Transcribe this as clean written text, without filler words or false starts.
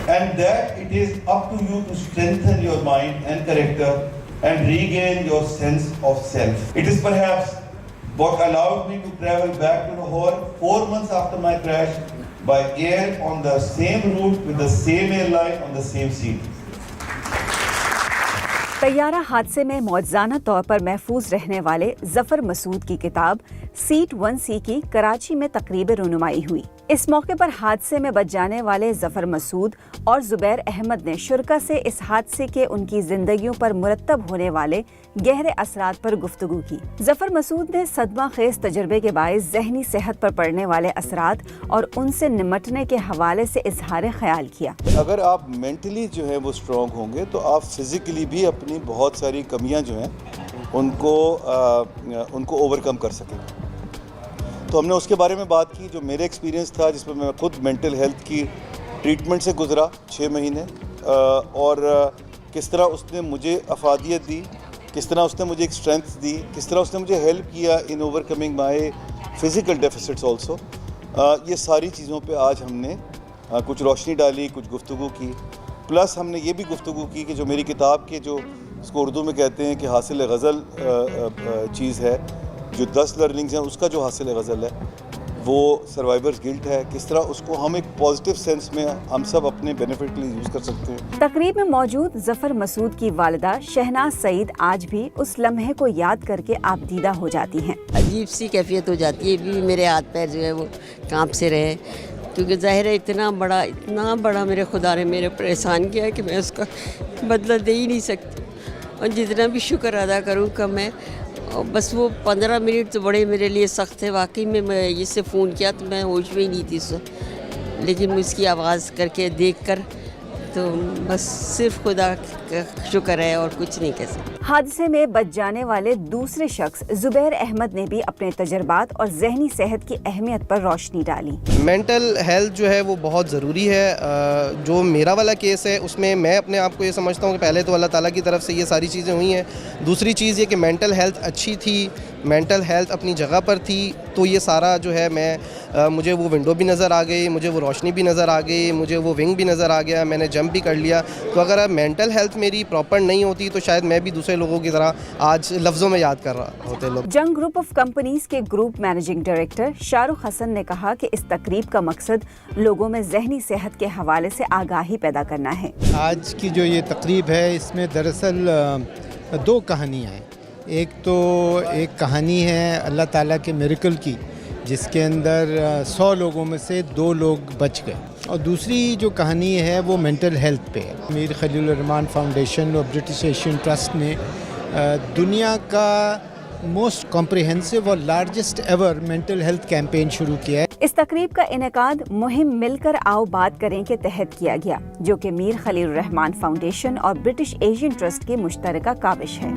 and that it is up to you to strengthen your mind and character and regain your sense of self. It is perhaps what allowed me to travel back to Lahore 4 months after my crash by air on the same route with the same airline on the same seat. طیارہ حادثے میں معجزانہ طور پر محفوظ رہنے والے ظفر مسعود کی کتاب set 1C کی کراچی میں تقریب رونمائی ہوئی۔ اس موقع پر حادثے میں بچ جانے والے ظفر مسعود اور زبیر احمد نے شرکاء سے اس حادثے کے ان کی زندگیوں پر مرتب ہونے والے گہرے اثرات پر گفتگو کی۔ ظفر مسعود نے صدمہ خیز تجربے کے باعث ذہنی صحت پر پڑنے والے اثرات اور ان سے نمٹنے کے حوالے سے اظہار خیال کیا۔ اگر آپ مینٹلی جو ہے وہ اسٹرانگ ہوں گے تو آپ فزیکلی بھی اپنی بہت ساری کمیاں جو ہیں ان کو اوورکم کر سکیں گے۔ تو ہم نے اس کے بارے میں بات کی جو میرے ایکسپیرینس تھا، جس میں خود مینٹل ہیلتھ کی ٹریٹمنٹ سے گزرا 6 مہینے، اور کس طرح اس نے مجھے افادیت دی، کس طرح اس نے مجھے ایک اسٹرینتھ دی، کس طرح اس نے مجھے ہیلپ کیا ان اوور کمنگ مائی فزیکل ڈیفیسٹس آلسو۔ یہ ساری چیزوں پہ آج ہم نے کچھ روشنی ڈالی، کچھ گفتگو کی، پلس ہم نے یہ بھی گفتگو کی کہ جو میری کتاب کے جو اس کو اردو میں کہتے ہیں کہ حاصل غزل چیز ہے، جو 10 لرننگز ہیں اس کا جو حاصل غزل ہے وہ سروائیورز گلٹ ہے، کس طرح اس کو ہم ایک پازیٹیو سینس میں ہم سب اپنے بینیفٹ کے لیے یوز کر سکتے ہیں۔ تقریب میں موجود ظفر مسعود کی والدہ شہناز سعید آج بھی اس لمحے کو یاد کر کے آبدیدہ ہو جاتی ہیں۔ عجیب سی کیفیت ہو جاتی ہے، بھی میرے ہاتھ پیر جو ہے وہ کانپ سے رہے، کیونکہ ظاہر ہے اتنا بڑا میرے خدا نے میرے پر احسان کیا ہے کہ میں اس کا بدلہ دے ہی نہیں سکتی، اور جتنا بھی شکر ادا کروں کم ہے۔ بس وہ 15 منٹ تو بڑے میرے لیے سخت ہے، واقعی میں اس سے فون کیا تو میں ہوش میں ہی نہیں تھی اس وقت، لیکن اس کی آواز کر کے دیکھ کر تو بس صرف خدا کا شکر ہے اور کچھ نہیں کہہ سکتے۔ حادثے میں بچ جانے والے دوسرے شخص زبیر احمد نے بھی اپنے تجربات اور ذہنی صحت کی اہمیت پر روشنی ڈالی۔ مینٹل ہیلتھ جو ہے وہ بہت ضروری ہے۔ جو میرا والا کیس ہے اس میں میں اپنے آپ کو یہ سمجھتا ہوں کہ پہلے تو اللہ تعالیٰ کی طرف سے یہ ساری چیزیں ہوئی ہیں، دوسری چیز یہ کہ مینٹل ہیلتھ اچھی تھی، مینٹل ہیلتھ اپنی جگہ پر تھی، تو یہ سارا جو ہے مجھے وہ ونڈو بھی نظر آ گئی، مجھے وہ روشنی بھی نظر آ گئی، مجھے وہ ونگ بھی نظر آ گیا، میں نے جمپ بھی کر لیا۔ تو اگر مینٹل ہیلتھ میری پراپر نہیں ہوتی تو شاید میں بھی دوسرے لوگوں کی طرح آج لفظوں میں یاد کر رہا ہوتے لوگ۔ جنگ گروپ آف کمپنیز کے group managing director Shah Rukh حسن نے کہا کہ اس تقریب کا مقصد لوگوں میں ذہنی صحت کے حوالے سے آگاہی پیدا کرنا ہے۔ آج کی جو یہ تقریب ہے اس میں دراصل 2 کہانیاں ہیں۔ ایک کہانی ہے اللہ تعالیٰ کے میریکل کی، جس کے اندر 100 لوگوں میں سے 2 لوگ بچ گئے، اور دوسری جو کہانی ہے وہ مینٹل ہیلتھ پہ ہے۔ میر خلیل الرحمان فاؤنڈیشن اور برٹش ایشین ٹرسٹ نے دنیا کا موسٹ کمپریہنسو اور largest ever mental health campaign شروع کیا ہے۔ اس تقریب کا انعقاد مہم مل کر آؤ بات کریں کے تحت کیا گیا، جو کہ میر خلیل الرحمان فاؤنڈیشن اور برٹش ایشین ٹرسٹ کی مشترکہ کاوش ہے۔